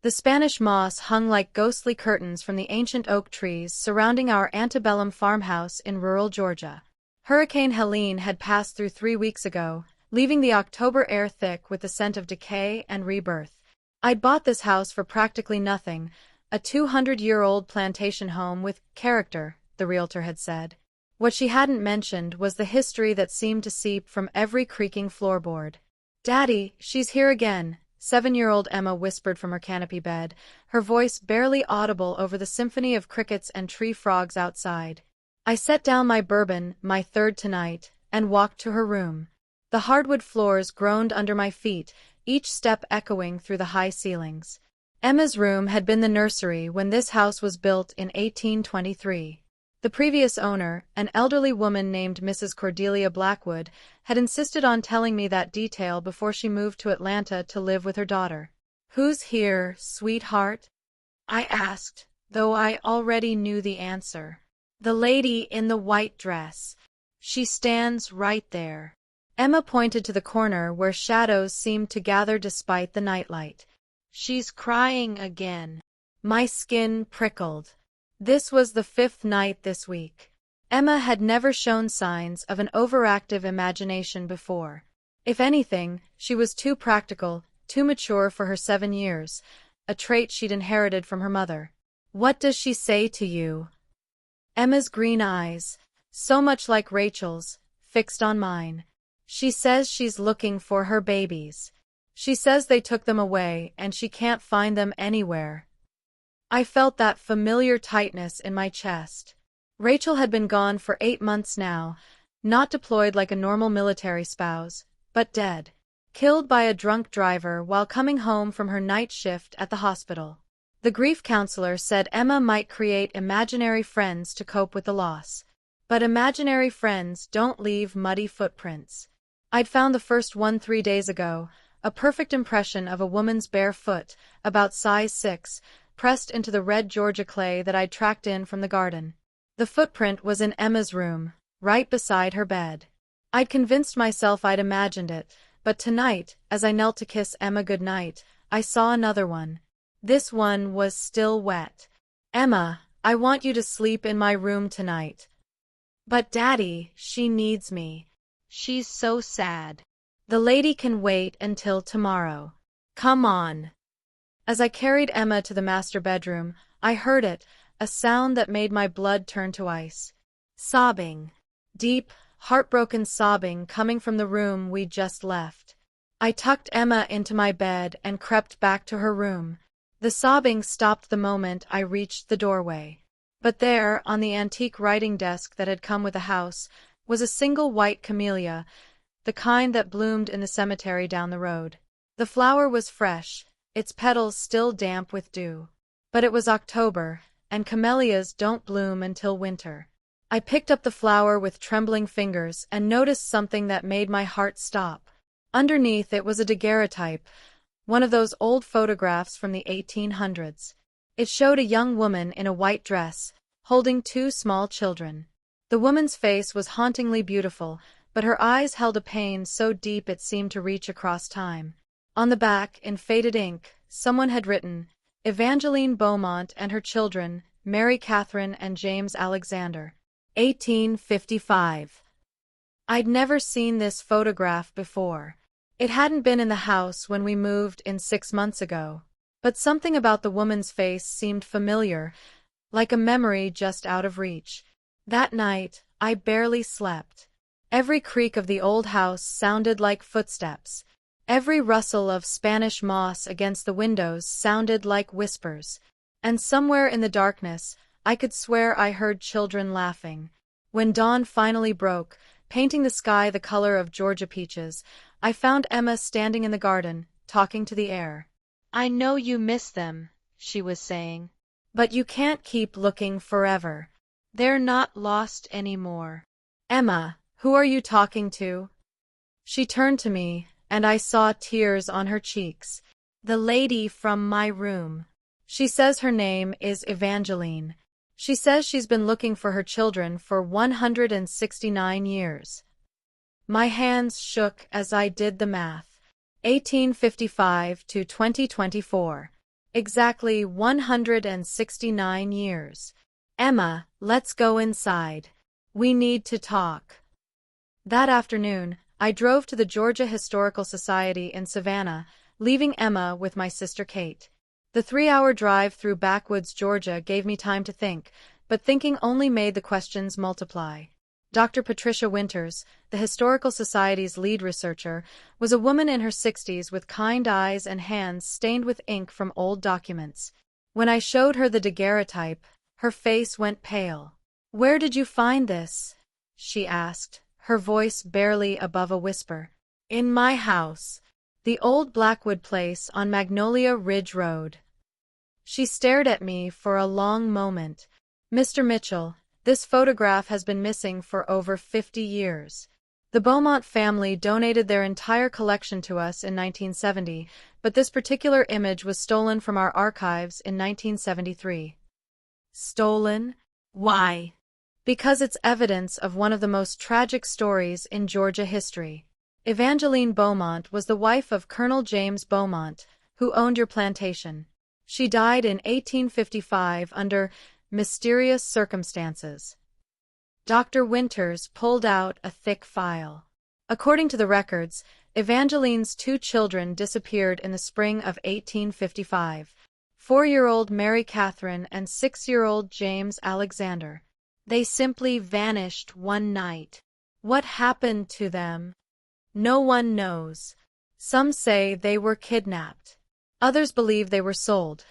The Spanish moss hung like ghostly curtains from the ancient oak trees surrounding our antebellum farmhouse in rural Georgia. Hurricane Helene had passed through 3 weeks ago, leaving the October air thick with the scent of decay and rebirth. I'd bought this house for practically nothing, a 200-year-old plantation home with character, the realtor had said. What she hadn't mentioned was the history that seemed to seep from every creaking floorboard. "Daddy, she's here again," 7-year-old Emma whispered from her canopy bed, her voice barely audible over the symphony of crickets and tree frogs outside. I set down my bourbon, my third tonight, and walked to her room. The hardwood floors groaned under my feet, each step echoing through the high ceilings. Emma's room had been the nursery when this house was built in 1823. The previous owner, an elderly woman named Mrs. Cordelia Blackwood, had insisted on telling me that detail before she moved to Atlanta to live with her daughter. "Who's here, sweetheart?" I asked, though I already knew the answer. "The lady in the white dress. She stands right there." Emma pointed to the corner where shadows seemed to gather despite the nightlight. "She's crying again." My skin prickled. This was the 5th night this week. Emma had never shown signs of an overactive imagination before. If anything, she was too practical, too mature for her 7 years, a trait she'd inherited from her mother. "What does she say to you?" Emma's green eyes, so much like Rachel's, fixed on mine. "She says she's looking for her babies. She says they took them away and she can't find them anywhere." I felt that familiar tightness in my chest. Rachel had been gone for 8 months now, not deployed like a normal military spouse, but dead. Killed by a drunk driver while coming home from her night shift at the hospital. The grief counselor said Emma might create imaginary friends to cope with the loss. But imaginary friends don't leave muddy footprints. I'd found the first one 3 days ago, a perfect impression of a woman's bare foot, about size 6, pressed into the red Georgia clay that I'd tracked in from the garden. The footprint was in Emma's room, right beside her bed. I'd convinced myself I'd imagined it, but tonight, as I knelt to kiss Emma goodnight, I saw another one. This one was still wet. "Emma, I want you to sleep in my room tonight." "But Daddy, she needs me. She's so sad." "The lady can wait until tomorrow. Come on." As I carried Emma to the master bedroom, I heard it, a sound that made my blood turn to ice. Sobbing. Deep, heartbroken sobbing coming from the room we'd just left. I tucked Emma into my bed and crept back to her room. The sobbing stopped the moment I reached the doorway. But there, on the antique writing desk that had come with the house, was a single white camellia, the kind that bloomed in the cemetery down the road. The flower was fresh, its petals still damp with dew. But it was October, and camellias don't bloom until winter. I picked up the flower with trembling fingers and noticed something that made my heart stop. Underneath it was a daguerreotype, one of those old photographs from the 1800s. It showed a young woman in a white dress, holding 2 small children. The woman's face was hauntingly beautiful, but her eyes held a pain so deep it seemed to reach across time. On the back, in faded ink, someone had written, "Evangeline Beaumont and her children, Mary Catherine and James Alexander. 1855. I'd never seen this photograph before. It hadn't been in the house when we moved in 6 months ago. But something about the woman's face seemed familiar, like a memory just out of reach. That night, I barely slept. Every creak of the old house sounded like footsteps. Every rustle of Spanish moss against the windows sounded like whispers. And somewhere in the darkness, I could swear I heard children laughing. When dawn finally broke, painting the sky the color of Georgia peaches, I found Emma standing in the garden, talking to the air. "I know you miss them," she was saying. "But you can't keep looking forever. They're not lost anymore." "Emma, who are you talking to?" She turned to me, and I saw tears on her cheeks. "The lady from my room. She says her name is Evangeline. She says she's been looking for her children for 169 years. My hands shook as I did the math. 1855 to 2024. Exactly 169 years. Emma, let's go inside. We need to talk. That afternoon, I drove to the Georgia Historical Society in Savannah, leaving Emma with my sister Kate. The 3-hour drive through backwoods Georgia gave me time to think, but thinking only made the questions multiply. Dr. Patricia Winters, the Historical Society's lead researcher, was a woman in her 60s with kind eyes and hands stained with ink from old documents. When I showed her the daguerreotype, her face went pale. "Where did you find this?" she asked, her voice barely above a whisper. "In my house. The old Blackwood place on Magnolia Ridge Road." She stared at me for a long moment. "Mr. Mitchell, this photograph has been missing for over 50 years. The Beaumont family donated their entire collection to us in 1970, but this particular image was stolen from our archives in 1973. Stolen? Why? Because it's evidence of one of the most tragic stories in Georgia history. Evangeline Beaumont was the wife of Colonel James Beaumont, who owned your plantation. She died in 1855 under mysterious circumstances. Dr. Winters pulled out a thick file. According to the records, Evangeline's 2 children disappeared in the spring of 1855, 4-year-old Mary Catherine and 6-year-old James Alexander. They simply vanished one night. What happened to them? No one knows. Some say they were kidnapped. Others believe they were sold.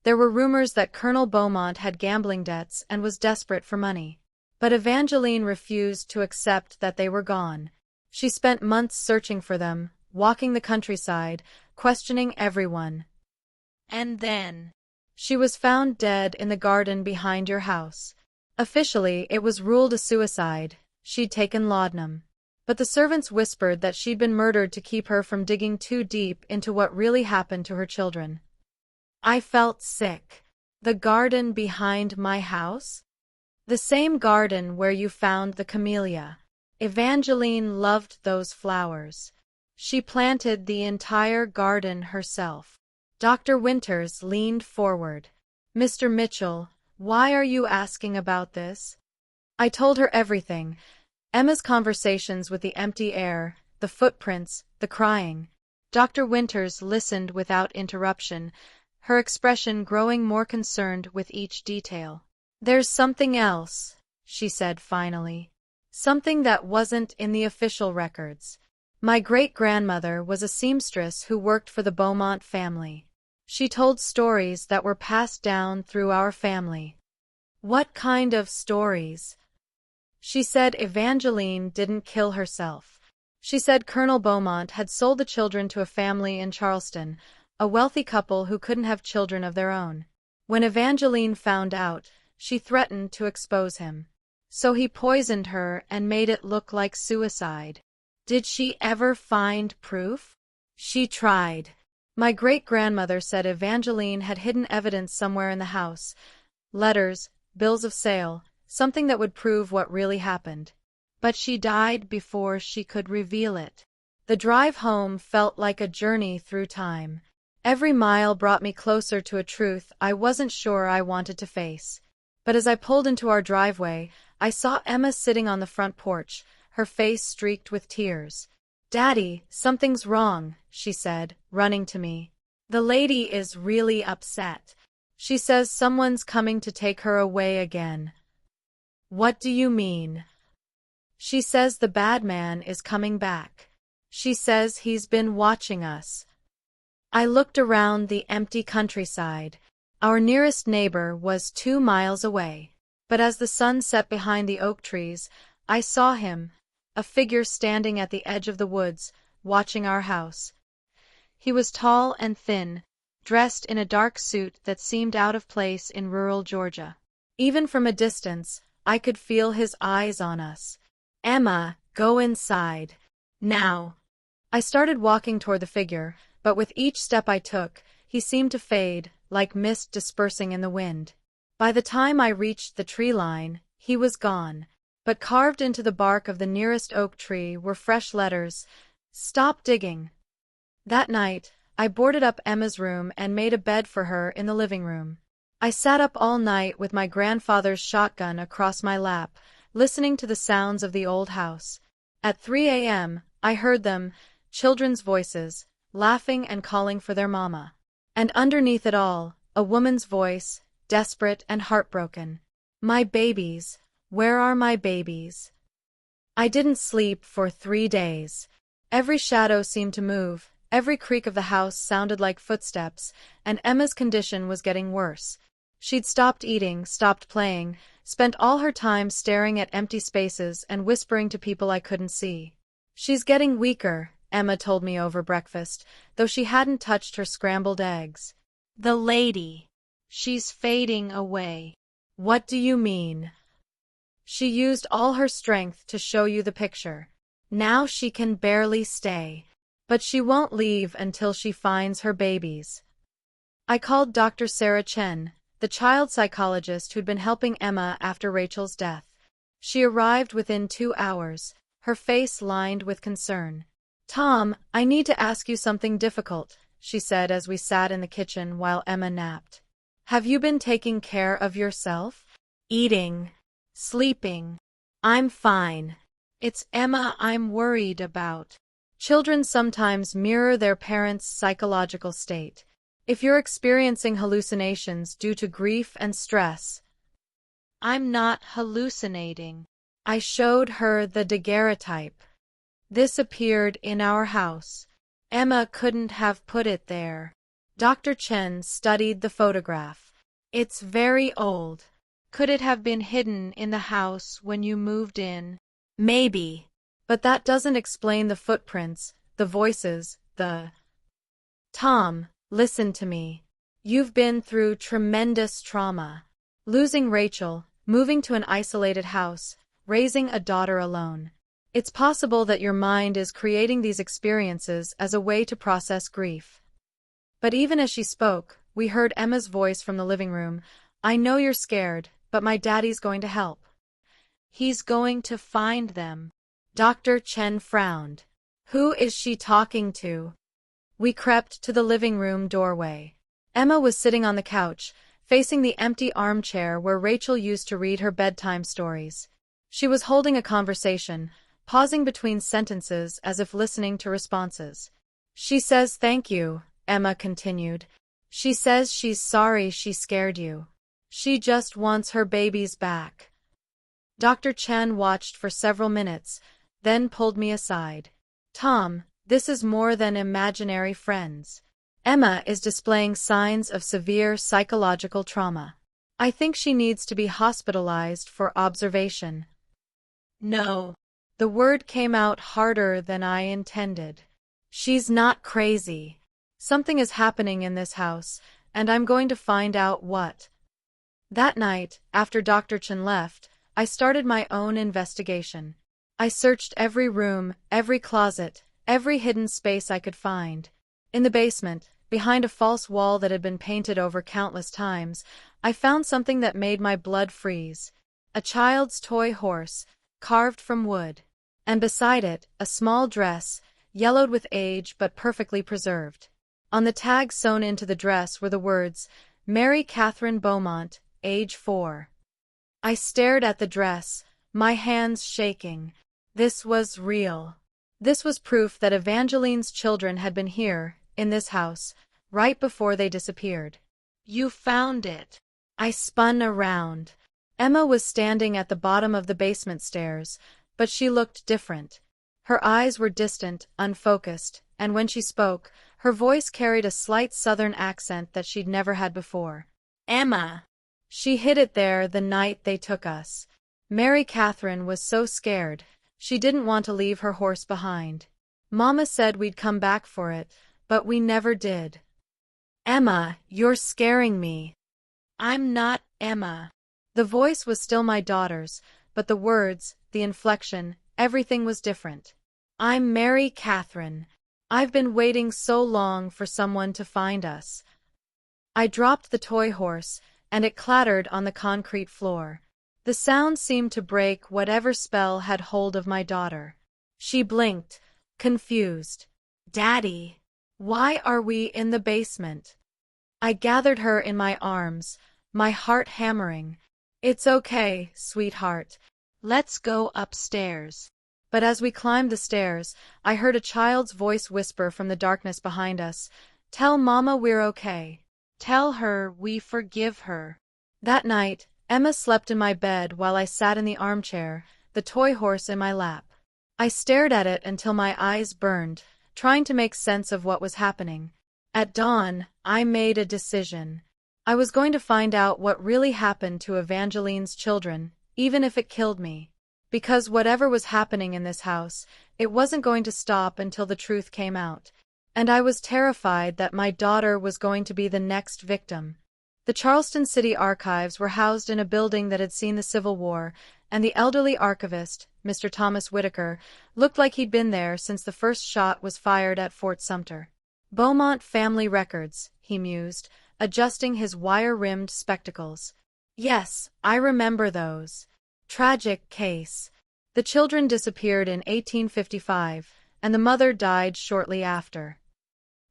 There were rumors that Colonel Beaumont had gambling debts and was desperate for money. But Evangeline refused to accept that they were gone. She spent months searching for them, walking the countryside, questioning everyone. And then she was found dead in the garden behind your house. Officially, it was ruled a suicide. She'd taken laudanum. But the servants whispered that she'd been murdered to keep her from digging too deep into what really happened to her children. I felt sick. The garden behind my house? The same garden where you found the camellia. Evangeline loved those flowers. She planted the entire garden herself. Dr. Winters leaned forward. "Mr. Mitchell, why are you asking about this?" I told her everything. Emma's conversations with the empty air, the footprints, the crying. Dr. Winters listened without interruption, her expression growing more concerned with each detail. "There's something else," she said finally. "Something that wasn't in the official records. My great-grandmother was a seamstress who worked for the Beaumont family. She told stories that were passed down through our family." "What kind of stories?" "She said Evangeline didn't kill herself. She said Colonel Beaumont had sold the children to a family in Charleston, a wealthy couple who couldn't have children of their own. When Evangeline found out, she threatened to expose him. So he poisoned her and made it look like suicide." "Did she ever find proof?" "She tried. My great-grandmother said Evangeline had hidden evidence somewhere in the house. Letters, bills of sale, something that would prove what really happened. But she died before she could reveal it." The drive home felt like a journey through time. Every mile brought me closer to a truth I wasn't sure I wanted to face. But as I pulled into our driveway, I saw Emma sitting on the front porch, her face streaked with tears. "Daddy, something's wrong," she said, running to me. "The lady is really upset. She says someone's coming to take her away again." "What do you mean?" "She says the bad man is coming back. She says he's been watching us." I looked around the empty countryside. Our nearest neighbor was 2 miles away. But as the sun set behind the oak trees, I saw him, a figure standing at the edge of the woods, watching our house. He was tall and thin, dressed in a dark suit that seemed out of place in rural Georgia. Even from a distance, I could feel his eyes on us. "Emma, go inside. Now." I started walking toward the figure, but with each step I took, he seemed to fade, like mist dispersing in the wind. By the time I reached the tree line, he was gone. But carved into the bark of the nearest oak tree were fresh letters, "Stop digging." That night, I boarded up Emma's room and made a bed for her in the living room. I sat up all night with my grandfather's shotgun across my lap, listening to the sounds of the old house. At 3 a.m., I heard them, children's voices, laughing and calling for their mama. And underneath it all, a woman's voice, desperate and heartbroken. My babies, where are my babies? I didn't sleep for 3 days. Every shadow seemed to move, every creak of the house sounded like footsteps, and Emma's condition was getting worse. She'd stopped eating, stopped playing, spent all her time staring at empty spaces and whispering to people I couldn't see. She's getting weaker, Emma told me over breakfast, though she hadn't touched her scrambled eggs. The lady. She's fading away. What do you mean? She used all her strength to show you the picture. Now she can barely stay. But she won't leave until she finds her babies. I called Dr. Sarah Chen, the child psychologist who'd been helping Emma after Rachel's death. She arrived within 2 hours, her face lined with concern. Tom, I need to ask you something difficult, she said as we sat in the kitchen while Emma napped. Have you been taking care of yourself? Eating. Sleeping. I'm fine. It's Emma I'm worried about. Children sometimes mirror their parents' psychological state. If you're experiencing hallucinations due to grief and stress, I'm not hallucinating. I showed her the daguerreotype. This appeared in our house. Emma couldn't have put it there. Dr. Chen studied the photograph. It's very old. Could it have been hidden in the house when you moved in? Maybe. But that doesn't explain the footprints, the voices, the… Tom, listen to me. You've been through tremendous trauma. Losing Rachel, moving to an isolated house, raising a daughter alone. It's possible that your mind is creating these experiences as a way to process grief. But even as she spoke, we heard Emma's voice from the living room. I know you're scared, but my daddy's going to help. He's going to find them. Dr. Chen frowned. Who is she talking to? We crept to the living room doorway. Emma was sitting on the couch, facing the empty armchair where Rachel used to read her bedtime stories. She was holding a conversation, pausing between sentences as if listening to responses. She says thank you, Emma continued. She says she's sorry she scared you. She just wants her babies back. Dr. Chen watched for several minutes, then pulled me aside. Tom, this is more than imaginary friends. Emma is displaying signs of severe psychological trauma. I think she needs to be hospitalized for observation. No. The word came out harder than I intended. She's not crazy. Something is happening in this house, and I'm going to find out what. That night, after Dr. Chen left, I started my own investigation. I searched every room, every closet, every hidden space I could find. In the basement, behind a false wall that had been painted over countless times, I found something that made my blood freeze. A child's toy horse, carved from wood. And beside it, a small dress, yellowed with age but perfectly preserved. On the tag sewn into the dress were the words, Mary Catherine Beaumont, age 4. I stared at the dress, my hands shaking. This was real. This was proof that Evangeline's children had been here, in this house, right before they disappeared. You found it. I spun around. Emma was standing at the bottom of the basement stairs, but she looked different. Her eyes were distant, unfocused, and when she spoke, her voice carried a slight southern accent that she'd never had before. Emma. She hid it there the night they took us. Mary Catherine was so scared. She didn't want to leave her horse behind. Mama said we'd come back for it, but we never did. Emma, you're scaring me. I'm not Emma. The voice was still my daughter's, but the words, the inflection, everything was different. I'm Mary Catherine. I've been waiting so long for someone to find us. I dropped the toy horse, and it clattered on the concrete floor. The sound seemed to break whatever spell had hold of my daughter. She blinked, confused. Daddy. Why are we in the basement? I gathered her in my arms, my heart hammering. It's okay, sweetheart. Let's go upstairs. But as we climbed the stairs, I heard a child's voice whisper from the darkness behind us, "Tell Mama we're okay. Tell her we forgive her." That night, Emma slept in my bed while I sat in the armchair, the toy horse in my lap. I stared at it until my eyes burned, trying to make sense of what was happening. At dawn, I made a decision. I was going to find out what really happened to Evangeline's children, even if it killed me. Because whatever was happening in this house, it wasn't going to stop until the truth came out. And I was terrified that my daughter was going to be the next victim. The Charleston City Archives were housed in a building that had seen the Civil War, and the elderly archivist, Mr. Thomas Whitaker, looked like he'd been there since the first shot was fired at Fort Sumter. Beaumont family records, he mused, adjusting his wire-rimmed spectacles. Yes, I remember those. Tragic case. The children disappeared in 1855, and the mother died shortly after.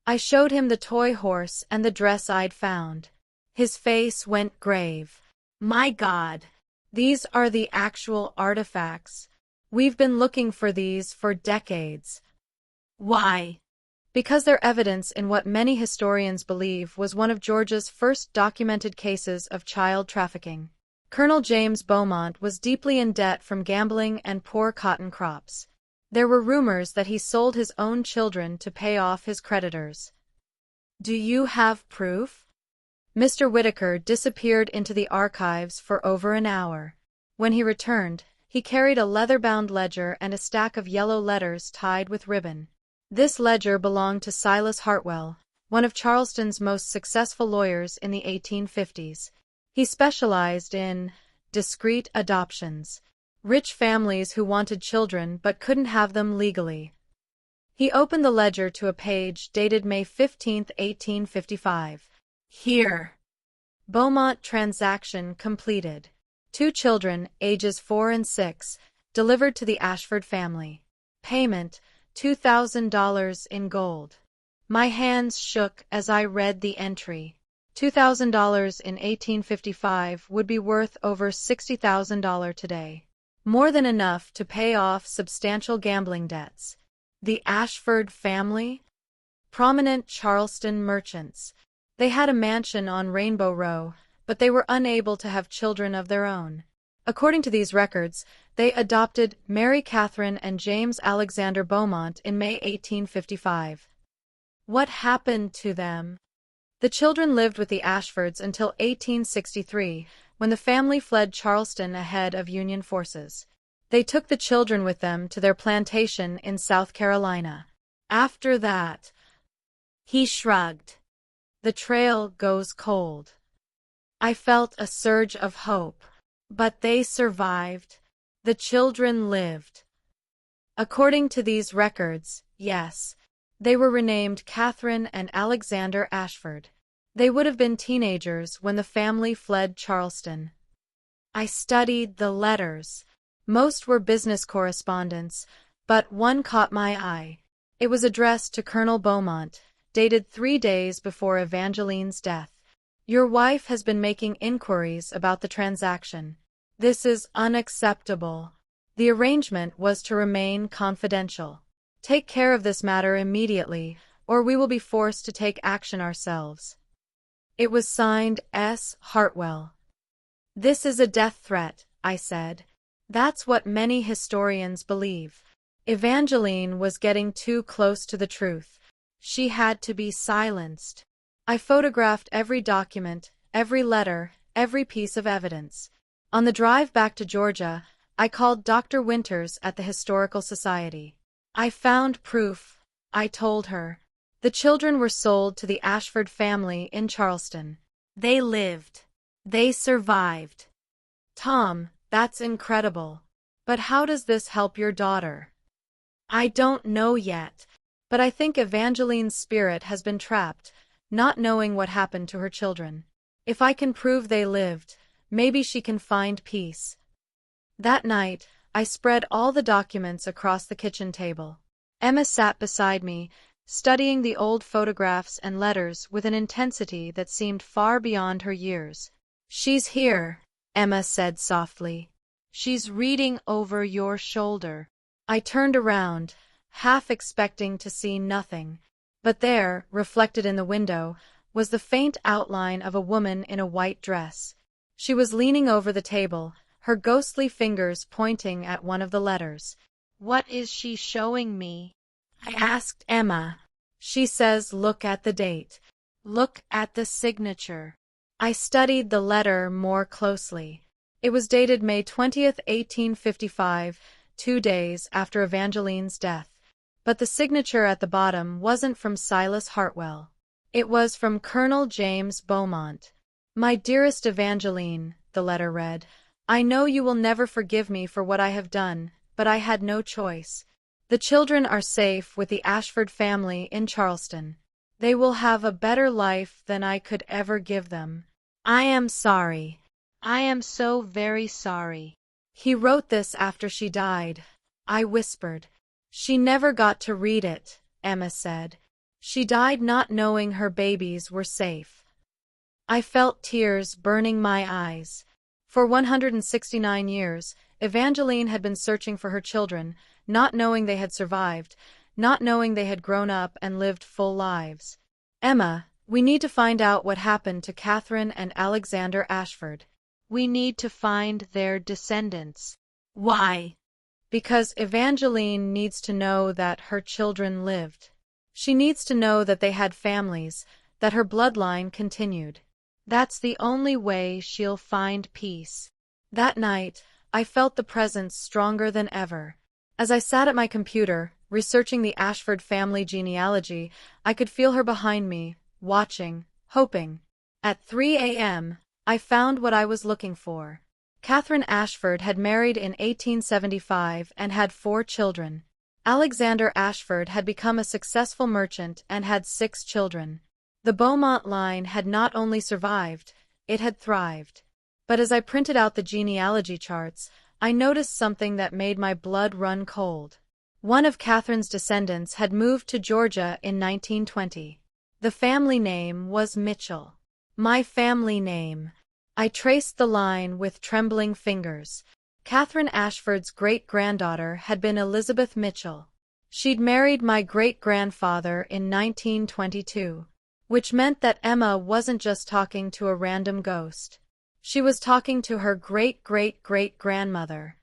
I showed him the toy horse and the dress I'd found. His face went grave. My God! These are the actual artifacts. We've been looking for these for decades. Why? Because they're evidence in what many historians believe was one of Georgia's first documented cases of child trafficking. Colonel James Beaumont was deeply in debt from gambling and poor cotton crops. There were rumors that he sold his own children to pay off his creditors. Do you have proof? Mr. Whitaker disappeared into the archives for over an hour. When he returned, he carried a leather-bound ledger and a stack of yellow letters tied with ribbon. This ledger belonged to Silas Hartwell, one of Charleston's most successful lawyers in the 1850s. He specialized in discreet adoptions, rich families who wanted children but couldn't have them legally. He opened the ledger to a page dated May 15, 1855. Here. Beaumont transaction completed. 2 children, ages 4 and 6, delivered to the Ashford family. Payment, $2,000 in gold. My hands shook as I read the entry. $2,000 in 1855 would be worth over $60,000 today. More than enough to pay off substantial gambling debts. The Ashford family? Prominent Charleston merchants. They had a mansion on Rainbow Row, but they were unable to have children of their own. According to these records, they adopted Mary Catherine and James Alexander Beaumont in May 1855. What happened to them? The children lived with the Ashfords until 1863, when the family fled Charleston ahead of Union forces. They took the children with them to their plantation in South Carolina. After that, he shrugged. The trail goes cold. I felt a surge of hope. But they survived. The children lived. According to these records, yes, they were renamed Catherine and Alexander Ashford. They would have been teenagers when the family fled Charleston. I studied the letters. Most were business correspondence, but one caught my eye. It was addressed to Colonel Beaumont, dated 3 days before Evangeline's death. Your wife has been making inquiries about the transaction. This is unacceptable. The arrangement was to remain confidential. Take care of this matter immediately, or we will be forced to take action ourselves. It was signed S. Hartwell. This is a death threat, I said. That's what many historians believe. Evangeline was getting too close to the truth. She had to be silenced. I photographed every document, every letter, every piece of evidence. On the drive back to Georgia, I called Dr. Winters at the Historical Society. I found proof, I told her. The children were sold to the Ashford family in Charleston. They lived. They survived. Tom, that's incredible. But how does this help your daughter? I don't know yet, but I think Evangeline's spirit has been trapped, not knowing what happened to her children. If I can prove they lived, maybe she can find peace. That night, I spread all the documents across the kitchen table. Emma sat beside me, studying the old photographs and letters with an intensity that seemed far beyond her years. "She's here," Emma said softly. "She's reading over your shoulder." I turned around, half expecting to see nothing. But there, reflected in the window, was the faint outline of a woman in a white dress. She was leaning over the table, her ghostly fingers pointing at one of the letters. "What is she showing me?" I asked Emma. "She says look at the date. Look at the signature." I studied the letter more closely. It was dated May 20th, 1855, 2 days after Evangeline's death. But the signature at the bottom wasn't from Silas Hartwell. It was from Colonel James Beaumont. "My dearest Evangeline," the letter read, "I know you will never forgive me for what I have done, but I had no choice. The children are safe with the Ashford family in Charleston. They will have a better life than I could ever give them. I am sorry. I am so very sorry." He wrote this after she died. I whispered. "She never got to read it," Emma said. "She died not knowing her babies were safe." I felt tears burning my eyes. For 169 years, Evangeline had been searching for her children, not knowing they had survived, not knowing they had grown up and lived full lives. "Emma, we need to find out what happened to Catherine and Alexander Ashford. We need to find their descendants." "Why?" "Because Evangeline needs to know that her children lived. She needs to know that they had families, that her bloodline continued. That's the only way she'll find peace." That night, I felt the presence stronger than ever. As I sat at my computer, researching the Ashford family genealogy, I could feel her behind me, watching, hoping. At 3 a.m., I found what I was looking for. Catherine Ashford had married in 1875 and had 4 children. Alexander Ashford had become a successful merchant and had 6 children. The Beaumont line had not only survived, it had thrived. But as I printed out the genealogy charts, I noticed something that made my blood run cold. One of Catherine's descendants had moved to Georgia in 1920. The family name was Mitchell. My family name. I traced the line with trembling fingers. Catherine Ashford's great-granddaughter had been Elizabeth Mitchell. She'd married my great-grandfather in 1922. Which meant that Emma wasn't just talking to a random ghost. She was talking to her great-great-great-grandmother.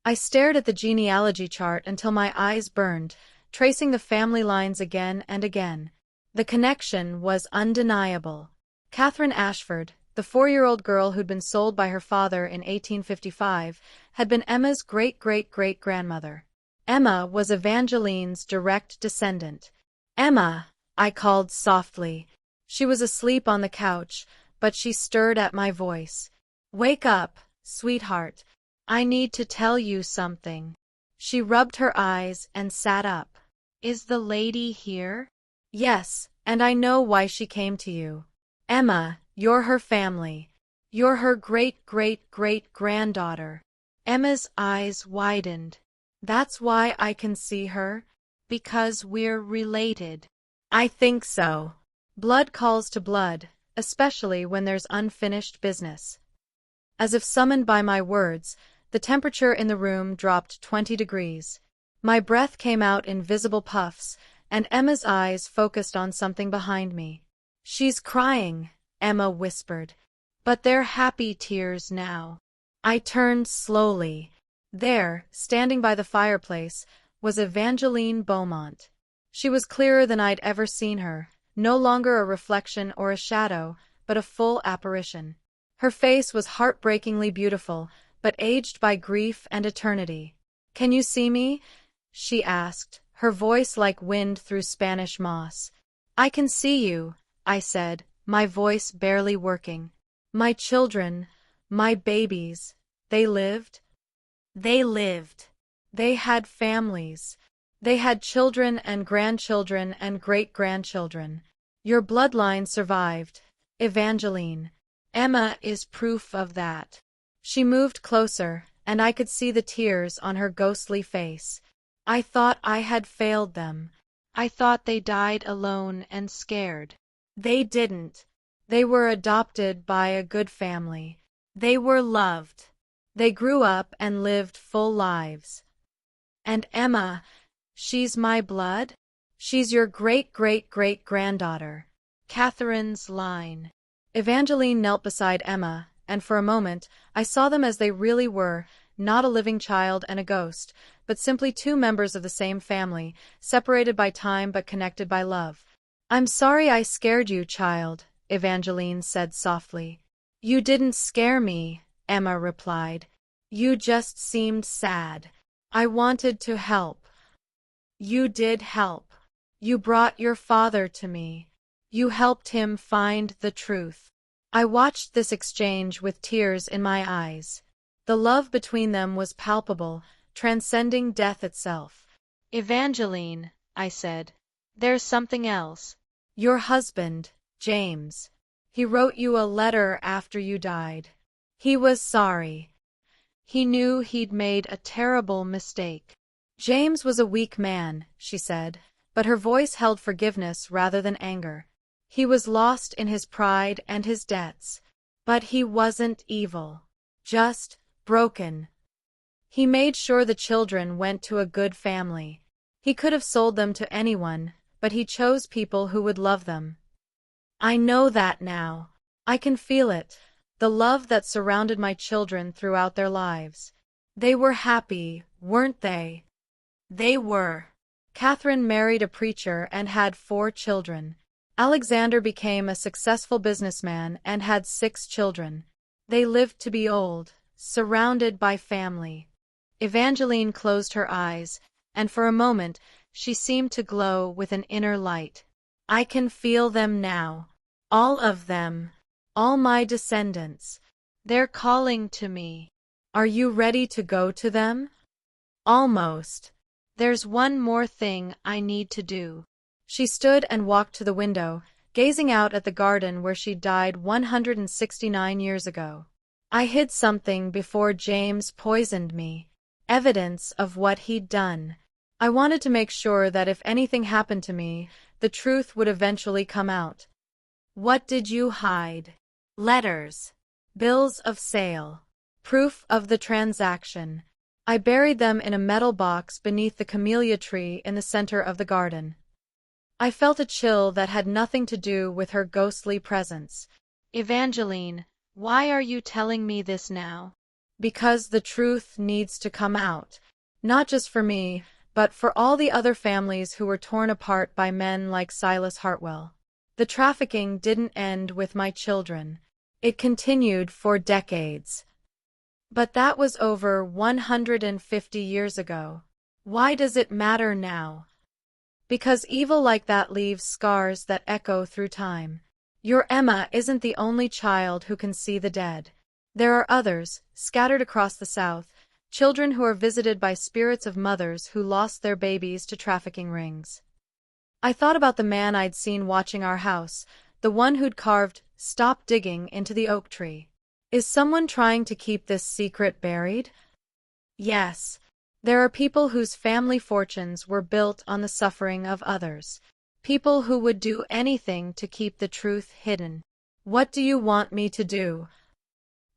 I stared at the genealogy chart until my eyes burned, tracing the family lines again and again. The connection was undeniable. Catherine Ashford, the 4-year-old girl who'd been sold by her father in 1855, had been Emma's great-great-great-grandmother. Emma was Evangeline's direct descendant. "Emma," I called softly. She was asleep on the couch, but she stirred at my voice. "Wake up, sweetheart. I need to tell you something." She rubbed her eyes and sat up. "Is the lady here?" "Yes, and I know why she came to you. Emma, you're her family. You're her great-great-great-granddaughter." Emma's eyes widened. "That's why I can see her? Because we're related." "I think so. Blood calls to blood, especially when there's unfinished business." As if summoned by my words, the temperature in the room dropped 20 degrees. My breath came out in visible puffs, and Emma's eyes focused on something behind me. "She's crying," Emma whispered. "But they're happy tears now." I turned slowly. There, standing by the fireplace, was Evangeline Beaumont. She was clearer than I'd ever seen her, no longer a reflection or a shadow, but a full apparition. Her face was heartbreakingly beautiful, but aged by grief and eternity. "Can you see me?" she asked, her voice like wind through Spanish moss. "I can see you," I said, my voice barely working. "My children, my babies, they lived?" "They lived. They had families. They had children and grandchildren and great-grandchildren. Your bloodline survived, Evangeline. Emma is proof of that." She moved closer, and I could see the tears on her ghostly face. "I thought I had failed them. I thought they died alone and scared. They didn't. They were adopted by a good family. They were loved. They grew up and lived full lives. And Emma, she's my blood? She's your great-great-great-granddaughter. Catherine's line. Evangeline knelt beside Emma, and for a moment, I saw them as they really were, not a living child and a ghost, but simply two members of the same family, separated by time but connected by love. I'm sorry I scared you, child, Evangeline said softly. You didn't scare me, Emma replied. You just seemed sad. I wanted to help. You did help. You brought your father to me. You helped him find the truth. I watched this exchange with tears in my eyes. The love between them was palpable, transcending death itself. Evangeline, I said, there's something else. Your husband, James. He wrote you a letter after you died. He was sorry. He knew he'd made a terrible mistake. James was a weak man, she said, but her voice held forgiveness rather than anger. He was lost in his pride and his debts, but he wasn't evil. Just broken. He made sure the children went to a good family. He could have sold them to anyone, but he chose people who would love them. I know that now. I can feel it, the love that surrounded my children throughout their lives. They were happy, weren't they? They were. Catherine married a preacher and had 4 children. Alexander became a successful businessman and had 6 children. They lived to be old, surrounded by family. Evangeline closed her eyes, and for a moment she seemed to glow with an inner light. I can feel them now. All of them. All my descendants. They're calling to me. Are you ready to go to them? Almost. There's one more thing I need to do. She stood and walked to the window, gazing out at the garden where she died 169 years ago. I hid something before James poisoned me. Evidence of what he'd done. I wanted to make sure that if anything happened to me, the truth would eventually come out. What did you hide? Letters. Bills of sale. Proof of the transaction. I buried them in a metal box beneath the camellia tree in the center of the garden. I felt a chill that had nothing to do with her ghostly presence. Evangeline, why are you telling me this now? Because the truth needs to come out. Not just for me, but for all the other families who were torn apart by men like Silas Hartwell. The trafficking didn't end with my children. It continued for decades. But that was over 150 years ago. Why does it matter now? Because evil like that leaves scars that echo through time. Your Emma isn't the only child who can see the dead. There are others, scattered across the South, children who are visited by spirits of mothers who lost their babies to trafficking rings. I thought about the man I'd seen watching our house, the one who'd carved, "Stop digging," into the oak tree. Is someone trying to keep this secret buried? Yes. There are people whose family fortunes were built on the suffering of others. People who would do anything to keep the truth hidden. What do you want me to do?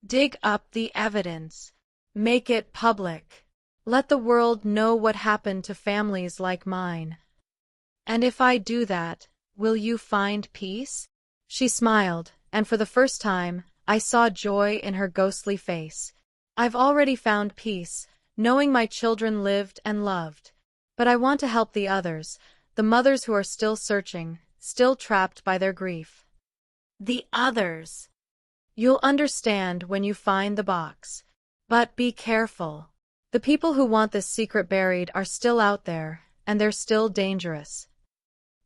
Dig up the evidence. Make it public. Let the world know what happened to families like mine. And if I do that, will you find peace? She smiled, and for the first time, I saw joy in her ghostly face. I've already found peace, knowing my children lived and loved. But I want to help the others, the mothers who are still searching, still trapped by their grief. The others. You'll understand when you find the box. But be careful. The people who want this secret buried are still out there, and they're still dangerous.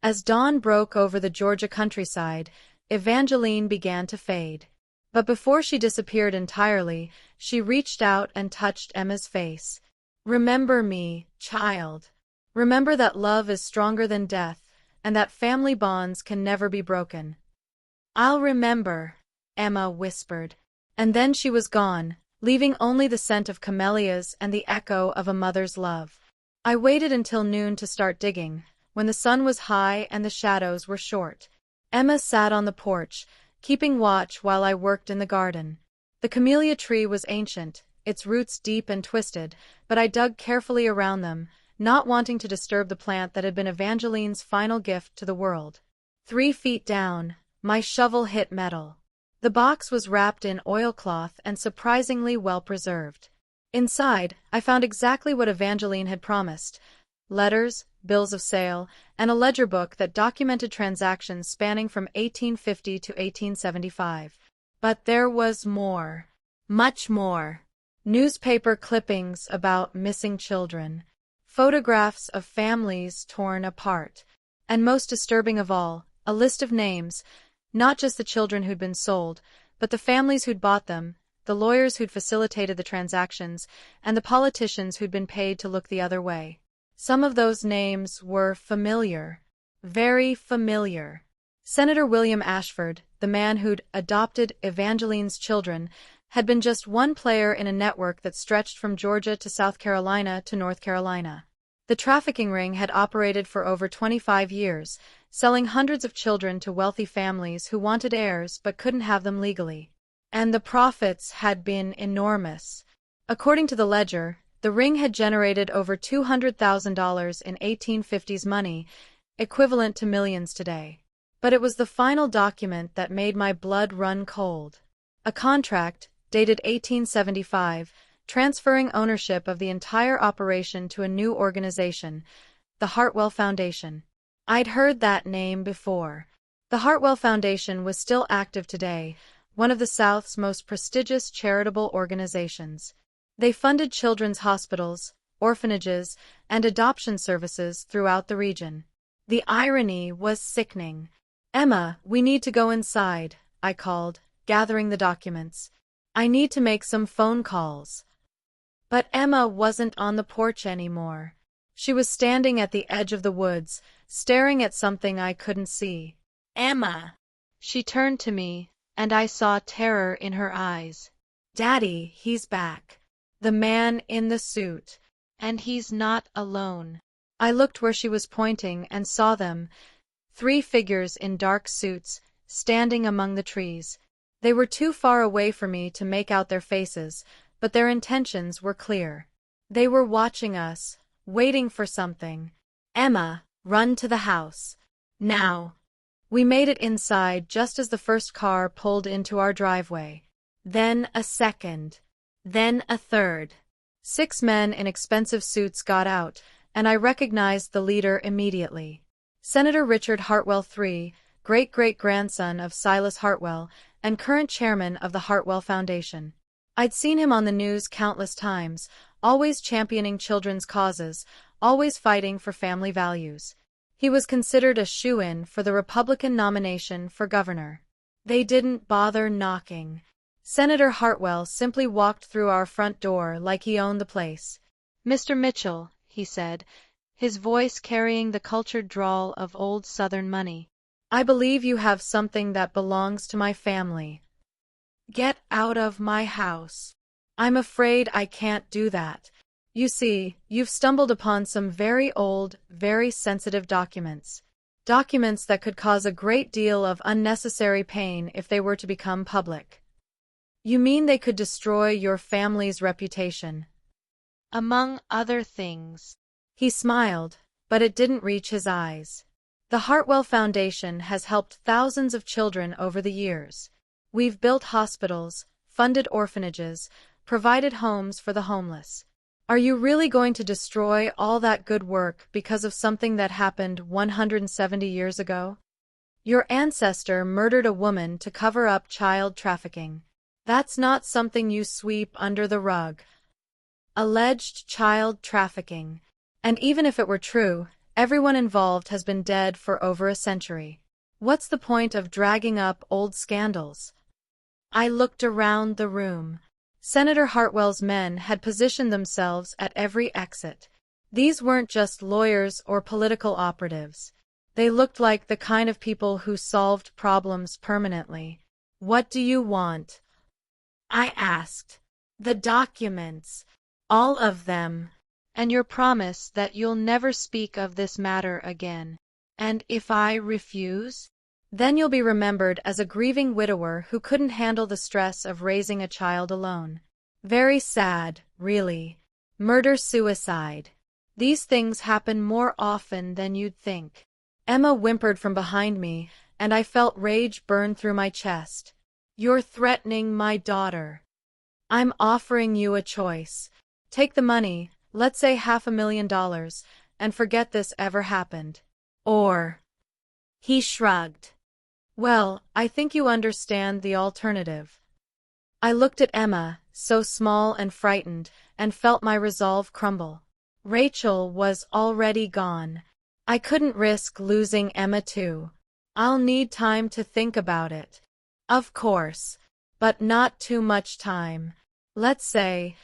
As dawn broke over the Georgia countryside, Evangeline began to fade. But before she disappeared entirely, she reached out and touched Emma's face. Remember me, child. Remember that love is stronger than death, and that family bonds can never be broken. I'll remember, Emma whispered. And then she was gone, leaving only the scent of camellias and the echo of a mother's love. I waited until noon to start digging, when the sun was high and the shadows were short. Emma sat on the porch, keeping watch while I worked in the garden. The camellia tree was ancient, its roots deep and twisted, but I dug carefully around them, not wanting to disturb the plant that had been Evangeline's final gift to the world. 3 feet down, my shovel hit metal. The box was wrapped in oilcloth and surprisingly well preserved. Inside, I found exactly what Evangeline had promised: letters, bills of sale, and a ledger book that documented transactions spanning from 1850 to 1875. But there was more. Much more. Newspaper clippings about missing children, photographs of families torn apart, and most disturbing of all, a list of names, not just the children who'd been sold, but the families who'd bought them, the lawyers who'd facilitated the transactions, and the politicians who'd been paid to look the other way. Some of those names were familiar. Very familiar. Senator William Ashford, the man who'd adopted Evangeline's children, had been just one player in a network that stretched from Georgia to South Carolina to North Carolina. The trafficking ring had operated for over 25 years, selling hundreds of children to wealthy families who wanted heirs but couldn't have them legally. And the profits had been enormous. According to the ledger, the ring had generated over $200,000 in 1850s money, equivalent to millions today. But it was the final document that made my blood run cold. A contract, dated 1875, transferring ownership of the entire operation to a new organization, the Hartwell Foundation. I'd heard that name before. The Hartwell Foundation was still active today, one of the South's most prestigious charitable organizations. They funded children's hospitals, orphanages, and adoption services throughout the region. The irony was sickening. "Emma, we need to go inside," I called, gathering the documents. "I need to make some phone calls." But Emma wasn't on the porch anymore. She was standing at the edge of the woods, staring at something I couldn't see. "Emma!" She turned to me, and I saw terror in her eyes. "Daddy, he's back. The man in the suit. And he's not alone." I looked where she was pointing and saw them, 3 figures in dark suits, standing among the trees. They were too far away for me to make out their faces, but their intentions were clear. They were watching us, waiting for something. "Emma, run to the house. Now." We made it inside just as the first car pulled into our driveway. Then a second. Then a third. 6 men in expensive suits got out, and I recognized the leader immediately. Senator Richard Hartwell III, great-great-grandson of Silas Hartwell, and current chairman of the Hartwell Foundation. I'd seen him on the news countless times, always championing children's causes, always fighting for family values. He was considered a shoo-in for the Republican nomination for governor. They didn't bother knocking. Senator Hartwell simply walked through our front door like he owned the place. "Mr. Mitchell," he said, his voice carrying the cultured drawl of old Southern money, "I believe you have something that belongs to my family. Get out of my house." "I'm afraid I can't do that. You see, you've stumbled upon some very old, very sensitive documents. Documents that could cause a great deal of unnecessary pain if they were to become public." "You mean they could destroy your family's reputation?" "Among other things." He smiled, but it didn't reach his eyes. "The Hartwell Foundation has helped thousands of children over the years. We've built hospitals, funded orphanages, provided homes for the homeless. Are you really going to destroy all that good work because of something that happened 170 years ago? Your ancestor murdered a woman to cover up child trafficking. That's not something you sweep under the rug. Alleged child trafficking. And even if it were true, everyone involved has been dead for over a century. What's the point of dragging up old scandals?" I looked around the room. Senator Hartwell's men had positioned themselves at every exit. These weren't just lawyers or political operatives. They looked like the kind of people who solved problems permanently. "What do you want?" I asked. "The documents. All of them." And your promise that you'll never speak of this matter again. And if I refuse? Then you'll be remembered as a grieving widower who couldn't handle the stress of raising a child alone. Very sad, really. Murder-suicide. These things happen more often than you'd think. Emma whimpered from behind me, and I felt rage burn through my chest. You're threatening my daughter. I'm offering you a choice. Take the money, let's say $500,000, and forget this ever happened. Or... He shrugged. Well, I think you understand the alternative. I looked at Emma, so small and frightened, and felt my resolve crumble. Rachel was already gone. I couldn't risk losing Emma too. I'll need time to think about it. Of course, but not too much time. Let's say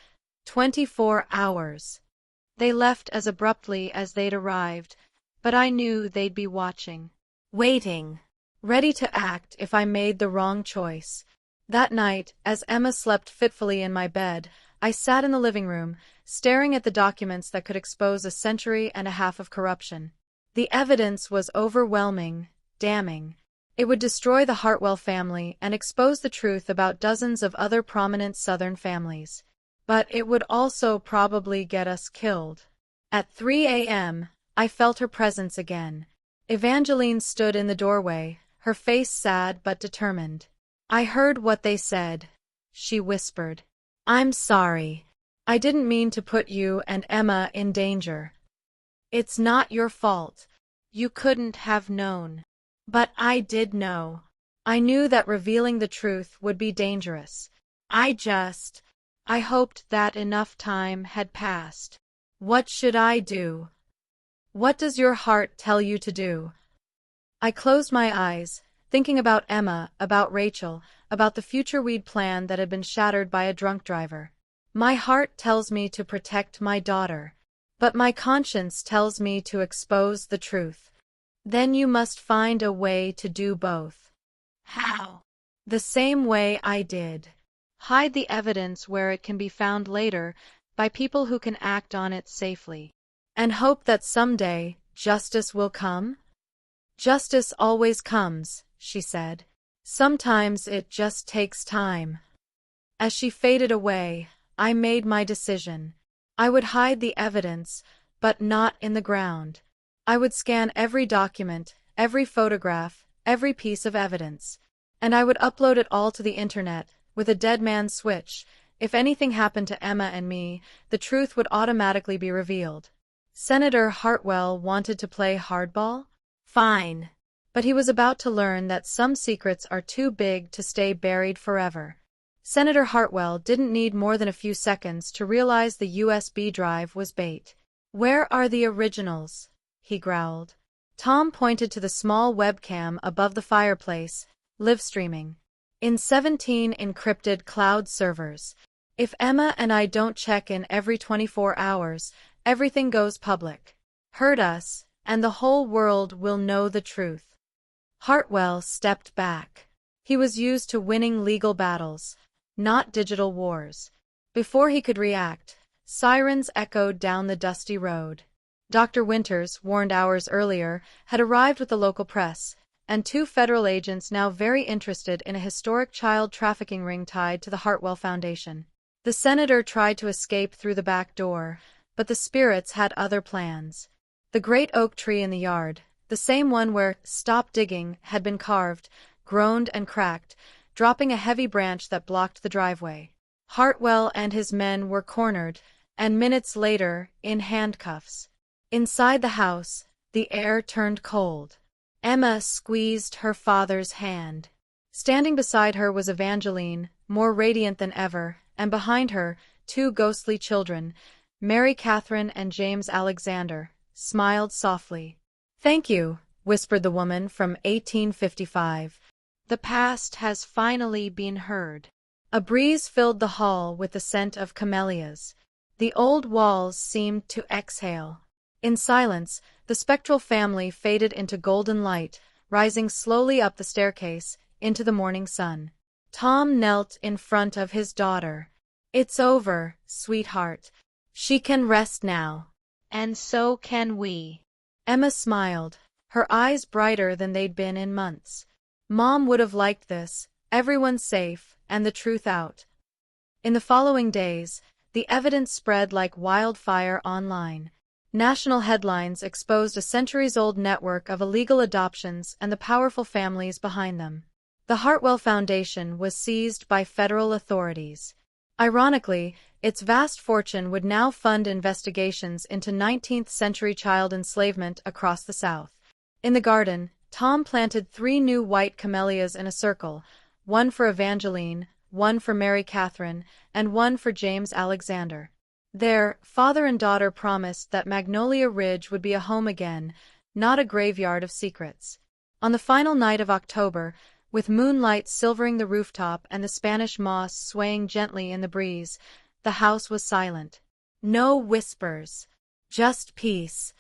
24 hours. They left as abruptly as they'd arrived, but I knew they'd be watching, waiting, ready to act if I made the wrong choice. That night, as Emma slept fitfully in my bed, I sat in the living room, staring at the documents that could expose a century and a half of corruption. The evidence was overwhelming, damning. It would destroy the Hartwell family and expose the truth about dozens of other prominent Southern families. But it would also probably get us killed. At 3 a.m., I felt her presence again. Evangeline stood in the doorway, her face sad but determined. I heard what they said, she whispered. I'm sorry. I didn't mean to put you and Emma in danger. It's not your fault. You couldn't have known. But I did know. I knew that revealing the truth would be dangerous. I hoped that enough time had passed. What should I do? What does your heart tell you to do? I closed my eyes, thinking about Emma, about Rachel, about the future we'd planned that had been shattered by a drunk driver. My heart tells me to protect my daughter, but my conscience tells me to expose the truth. Then you must find a way to do both. How? The same way I did. Hide the evidence where it can be found later by people who can act on it safely. And hope that someday justice will come? Justice always comes, she said. Sometimes it just takes time. As she faded away, I made my decision. I would hide the evidence, but not in the ground. I would scan every document, every photograph, every piece of evidence. And I would upload it all to the internet, with a dead man's switch. If anything happened to Emma and me, the truth would automatically be revealed. Senator Hartwell wanted to play hardball? Fine. But he was about to learn that some secrets are too big to stay buried forever. Senator Hartwell didn't need more than a few seconds to realize the USB drive was bait. Where are the originals? He growled. Tom pointed to the small webcam above the fireplace, live streaming. In 17 encrypted cloud servers. If Emma and I don't check in every 24 hours, everything goes public. Hurt us, and the whole world will know the truth. Hartwell stepped back. He was used to winning legal battles, not digital wars. Before he could react, sirens echoed down the dusty road. Dr. Winters, warned hours earlier, had arrived with the local press, and 2 federal agents now very interested in a historic child trafficking ring tied to the Hartwell Foundation. The senator tried to escape through the back door, but the spirits had other plans. The great oak tree in the yard, the same one where "Stop Digging" had been carved, groaned and cracked, dropping a heavy branch that blocked the driveway. Hartwell and his men were cornered, and minutes later, in handcuffs. Inside the house, the air turned cold. Emma squeezed her father's hand. Standing beside her was Evangeline, more radiant than ever, and behind her, 2 ghostly children, Mary Catherine and James Alexander, smiled softly. "Thank you," whispered the woman from 1855. "The past has finally been heard." A breeze filled the hall with the scent of camellias. The old walls seemed to exhale. In silence, the spectral family faded into golden light, rising slowly up the staircase, into the morning sun. Tom knelt in front of his daughter. "It's over, sweetheart. She can rest now. And so can we. Emma smiled, her eyes brighter than they'd been in months. Mom would have liked this, everyone safe, and the truth out. In the following days, the evidence spread like wildfire online. National headlines exposed a centuries-old network of illegal adoptions and the powerful families behind them. The Hartwell Foundation was seized by federal authorities. Ironically, its vast fortune would now fund investigations into 19th-century child enslavement across the South. In the garden, Tom planted 3 new white camellias in a circle, one for Evangeline, one for Mary Catherine, and one for James Alexander. There, father and daughter promised that Magnolia Ridge would be a home again, not a graveyard of secrets. On the final night of October, with moonlight silvering the rooftop and the Spanish moss swaying gently in the breeze, the house was silent. No whispers. Just peace.